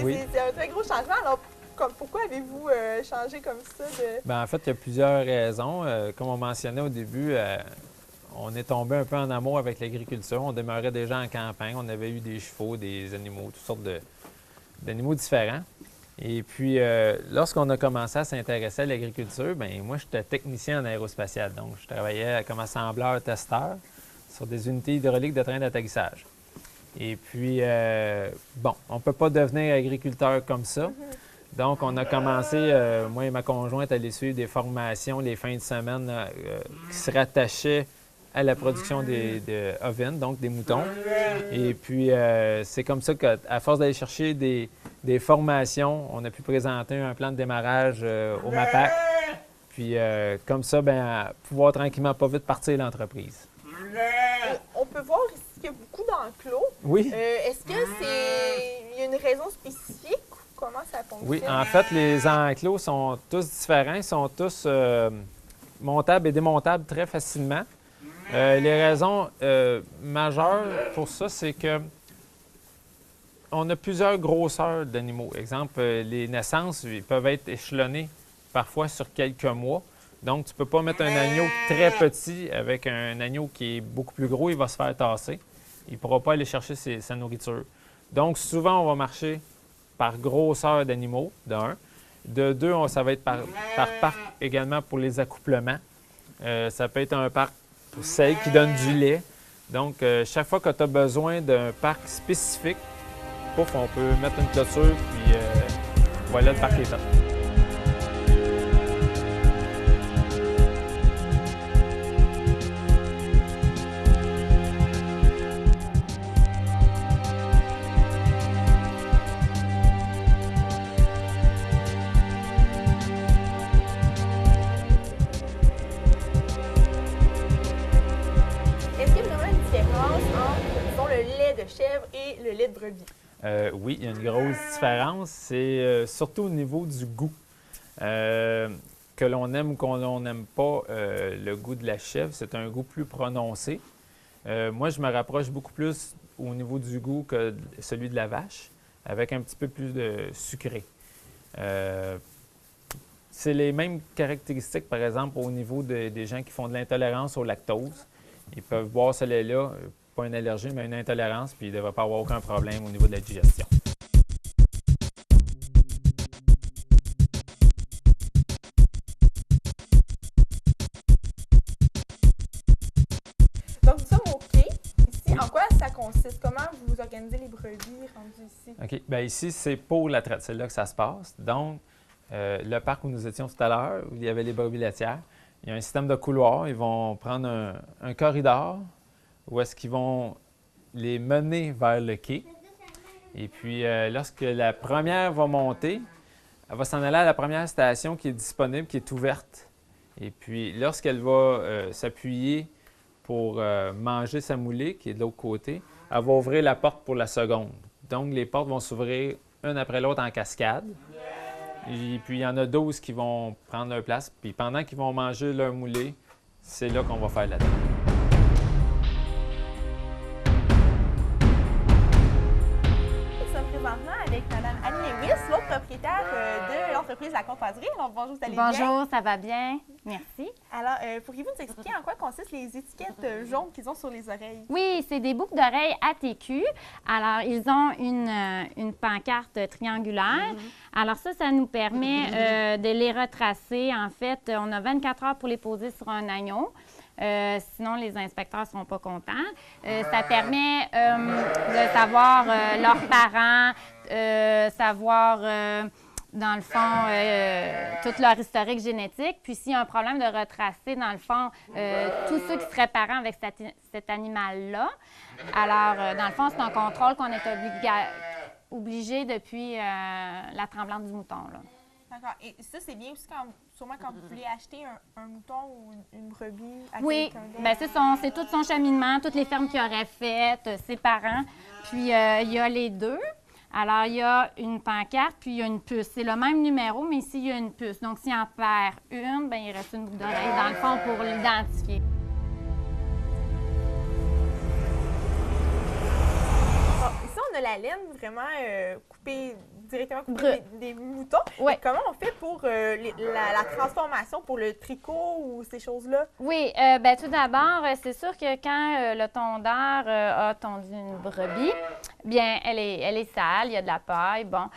Oui. C'est un très gros changement. Alors, pourquoi avez-vous changé comme ça? Bien, en fait, il y a plusieurs raisons. Comme on mentionnait au début, on est tombé un peu en amour avec l'agriculture. On demeurait déjà en campagne. On avait eu des chevaux, des animaux, toutes sortes d'animaux différents. Et puis, lorsqu'on a commencé à s'intéresser à l'agriculture, bien, moi, j'étais technicien en aérospatial. Donc, je travaillais comme assembleur-testeur sur des unités hydrauliques de train d'atterrissage. Et puis, bon, on ne peut pas devenir agriculteur comme ça. Donc, on a commencé, moi et ma conjointe, à aller suivre des formations les fins de semaine qui se rattachaient à la production de ovins, donc des moutons. Et puis, c'est comme ça qu'à force d'aller chercher des formations, on a pu présenter un plan de démarrage au MAPAC. Puis, comme ça, bien, pouvoir tranquillement, pas vite partir l'entreprise. On peut voir ici qu'il y a beaucoup d'enclos. Oui. Est-ce que il y a une raison spécifique? Comment ça fonctionne? Oui, en fait, les enclos sont tous différents. Ils sont tous montables et démontables très facilement. Les raisons majeures pour ça, c'est que on a plusieurs grosseurs d'animaux. Exemple, les naissances ils peuvent être échelonnées parfois sur quelques mois. Donc, tu ne peux pas mettre un agneau très petit avec un agneau qui est beaucoup plus gros, il va se faire tasser. Il ne pourra pas aller chercher sa nourriture. Donc, souvent, on va marcher par grosseur d'animaux, d'un. De deux, ça va être par parc également pour les accouplements. Ça peut être un parc pour celles qui donnent du lait. Donc, chaque fois que tu as besoin d'un parc spécifique, pouf, on peut mettre une clôture, puis voilà, le parc est fait. De chèvre et le lait de brebis? Oui, il y a une grosse différence. C'est surtout au niveau du goût. Que l'on aime ou qu'on n'aime pas le goût de la chèvre, c'est un goût plus prononcé. Moi, je me rapproche beaucoup plus au niveau du goût que celui de la vache, avec un petit peu plus de sucré. C'est les mêmes caractéristiques, par exemple, au niveau des gens qui font de l'intolérance au lactose. Ils peuvent boire ce lait-là, pas une allergie, mais une intolérance, puis il ne devrait pas avoir aucun problème au niveau de la digestion. Donc, nous sommes au quai. Ici, en quoi ça consiste? Comment vous organisez les brebis rendues ici? OK. Bien, ici, c'est pour la traite. C'est là que ça se passe. Donc, le parc où nous étions tout à l'heure, où il y avait les brebis laitières, il y a un système de couloirs. Ils vont prendre un corridor où est-ce qu'ils vont les mener vers le quai. Et puis, lorsque la première va monter, elle va s'en aller à la première station qui est disponible, qui est ouverte. Et puis, lorsqu'elle va s'appuyer pour manger sa moulée, qui est de l'autre côté, elle va ouvrir la porte pour la seconde. Donc, les portes vont s'ouvrir une après l'autre en cascade. Et puis, il y en a 12 qui vont prendre leur place. Puis, pendant qu'ils vont manger leur moulée, c'est là qu'on va faire la traite. Avec Mme Annie Lewis, l'autre propriétaire de l'entreprise La Composerie. Alors, bonjour, vous allez bien? Bonjour, ça va bien? Merci. Alors, pourriez-vous nous expliquer en quoi consistent les étiquettes jaunes qu'ils ont sur les oreilles? Oui, c'est des boucles d'oreilles ATQ. Alors, ils ont une pancarte triangulaire. Alors ça nous permet de les retracer. En fait, on a 24 heures pour les poser sur un agneau. Sinon, les inspecteurs ne seront pas contents. Ça permet de savoir leurs parents, savoir, dans le fond, tout leur historique génétique. Puis s'il y a un problème de retracer, dans le fond, tous ceux qui seraient parents avec cet animal-là. Alors, dans le fond, c'est un contrôle qu'on est obligé depuis la tremblante du mouton, là. D'accord. Et ça, c'est bien aussi sûrement quand vous voulez acheter un mouton ou une brebis à oui, quelqu'un d'autre. bien c'est tout son cheminement, toutes les fermes qu'il aurait faites, ses parents. Puis il y a les deux. Alors, il y a une pancarte, puis il y a une puce. C'est le même numéro, mais ici, il y a une puce. Donc, s'il en perd une, bien, il reste une boucle d'oreille dans le fond pour l'identifier. Bon, ici, on a la laine vraiment coupée directement couper Brut. des moutons. Ouais. Et comment on fait pour la transformation, pour le tricot ou ces choses-là? Oui, ben tout d'abord, c'est sûr que quand le tondeur a tondu une brebis, bien, elle est sale, il y a de la paille, bon,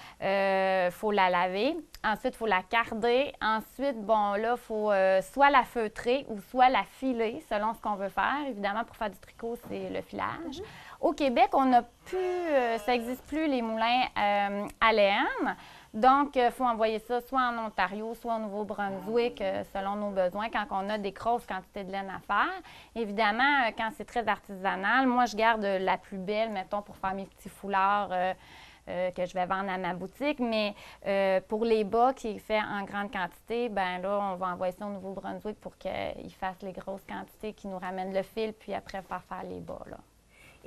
faut la laver. Ensuite, il faut la carder. Ensuite, bon, là, il faut soit la feutrer ou soit la filer, selon ce qu'on veut faire. Évidemment, pour faire du tricot, c'est le filage. Au Québec, on n'a plus, ça n'existe plus, les moulins à laine. Donc, il faut envoyer ça soit en Ontario, soit au Nouveau-Brunswick, selon nos besoins, quand on a des grosses quantités de laine à faire. Évidemment, quand c'est très artisanal, moi, je garde la plus belle, mettons, pour faire mes petits foulards que je vais vendre à ma boutique. Mais pour les bas qui est fait en grande quantité, bien là, on va envoyer ça au Nouveau-Brunswick pour qu'ils fassent les grosses quantités qui nous ramènent le fil, puis après, faire les bas, là.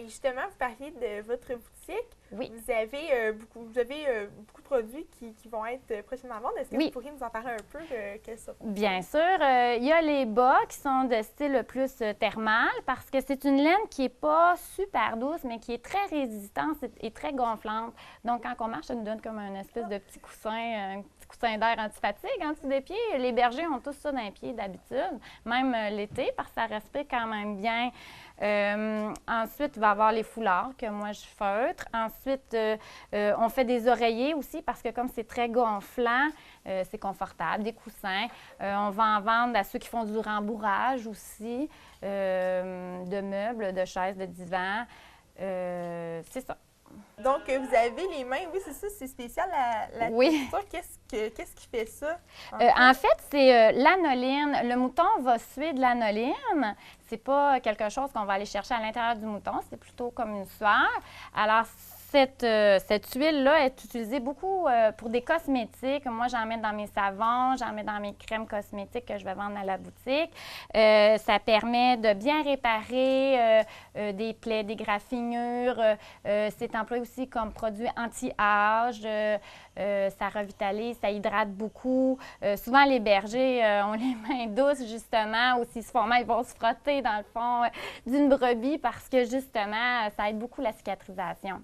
Et justement, vous parliez de votre boutique. Oui. Vous avez beaucoup de produits qui vont être prochainement à vendre. Est-ce que Oui. vous pourriez nous en parler un peu de quelle sorte? Bien sûr. Il y a les bas qui sont de style plus thermal parce que c'est une laine qui n'est pas super douce, mais qui est très résistante et très gonflante. Donc, quand on marche, ça nous donne comme un espèce de petit coussin, un petit coussin d'air anti-fatigue en dessous des pieds. Les bergers ont tous ça dans les pieds d'habitude, même l'été, parce que ça respire quand même bien. Ensuite, il va y avoir les foulards que moi, je feutre. Ensuite, on fait des oreillers aussi parce que comme c'est très gonflant, c'est confortable, des coussins. On va en vendre à ceux qui font du rembourrage aussi, de meubles, de chaises, de divans. C'est ça. Donc, vous avez les mains, oui, c'est ça, c'est spécial la Oui. texture. Qu'est-ce qui fait ça? En fait, c'est l'anoline. Le mouton va suer de l'anoline. C'est pas quelque chose qu'on va aller chercher à l'intérieur du mouton, c'est plutôt comme une sueur. Alors, cette huile-là est utilisée beaucoup pour des cosmétiques. Moi, j'en mets dans mes savons, j'en mets dans mes crèmes cosmétiques que je vais vendre à la boutique. Ça permet de bien réparer des plaies, des graffinures. C'est employé aussi comme produit anti-âge. Ça revitalise, ça hydrate beaucoup. Souvent, les bergers ont les mains douces, justement, ou s'ils se font mal, ils vont se frotter, dans le fond, d'une brebis parce que, justement, ça aide beaucoup la cicatrisation.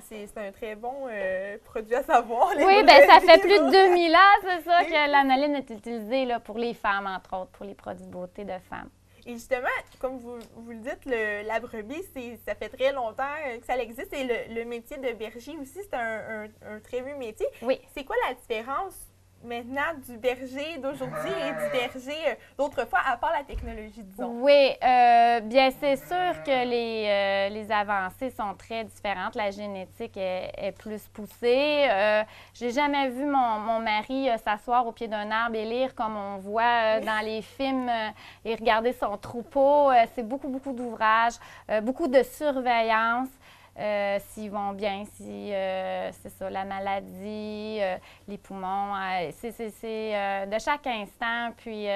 C'est un très bon produit à savoir. Oui, bien, ça fait plus de 2000 ans, c'est ça, que l'anoline est utilisée là, pour les femmes, entre autres, pour les produits de beauté de femmes. Et justement, comme vous le dites, la brebis, ça fait très longtemps que ça existe. Et le métier de berger aussi, c'est un très vieux métier. Oui. C'est quoi la différence maintenant du berger d'aujourd'hui et du berger d'autrefois, à part la technologie, disons? Oui, bien, c'est sûr que les avancées sont très différentes. La génétique est plus poussée. J'ai jamais vu mon mari s'asseoir au pied d'un arbre et lire comme on voit dans les films et regarder son troupeau. C'est beaucoup, beaucoup d'ouvrages, beaucoup de surveillance. S'ils vont bien, si c'est ça, la maladie, les poumons, c'est de chaque instant. Puis,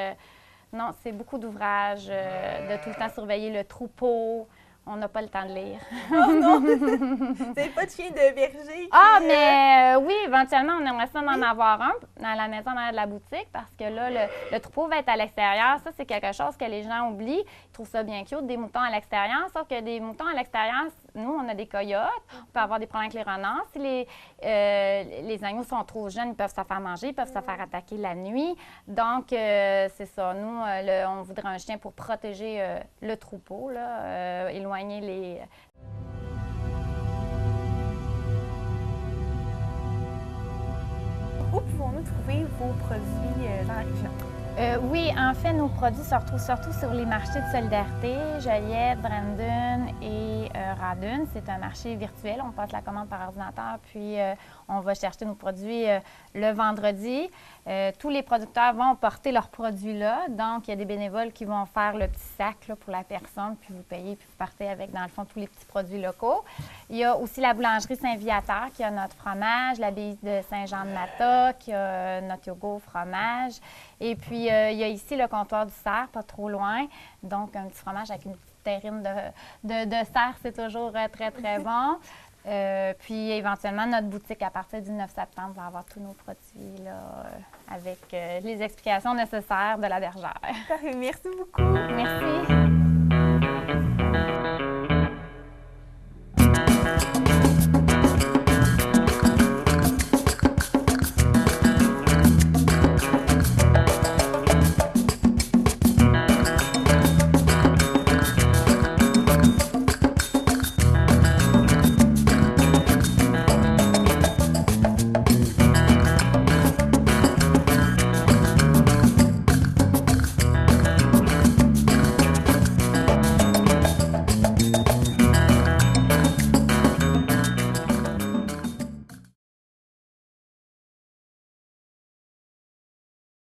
non, c'est beaucoup d'ouvrages, de tout le temps surveiller le troupeau. On n'a pas le temps de lire. Oh non! Vous n'avez pas de chien de berger? Mais oui, éventuellement, on aimerait ça en avoir un dans la maison, dans la boutique, parce que là, le troupeau va être à l'extérieur. Ça, c'est quelque chose que les gens oublient. Ils trouvent ça bien cute, des moutons à l'extérieur. Sauf que des moutons à l'extérieur, nous, on a des coyotes. On peut avoir des problèmes avec les renards. Si les agneaux sont trop jeunes, ils peuvent se faire manger, ils peuvent se faire attaquer la nuit. Donc, c'est ça. Nous, on voudrait un chien pour protéger le troupeau, là, éloigner les... Où pouvons-nous trouver vos produits dans la région? Oui, en fait, nos produits se retrouvent surtout sur les marchés de solidarité, Joliette, Brandon et Radun. C'est un marché virtuel. On passe la commande par ordinateur, puis on va chercher nos produits le vendredi. Tous les producteurs vont porter leurs produits là. Donc, il y a des bénévoles qui vont faire le petit sac là, pour la personne, puis vous payez, puis vous partez avec, dans le fond, tous les petits produits locaux. Il y a aussi la boulangerie Saint-Viateur qui a notre fromage, l'abbaye de Saint-Jean-de-Mata qui a notre yogourt fromage. Et puis, il y a ici le comptoir du cerf, pas trop loin. Donc, un petit fromage avec une petite terrine de cerf, c'est toujours très, très bon. Puis, éventuellement, notre boutique, à partir du 9 septembre, va avoir tous nos produits là, avec les explications nécessaires de la bergère. Merci beaucoup. Merci.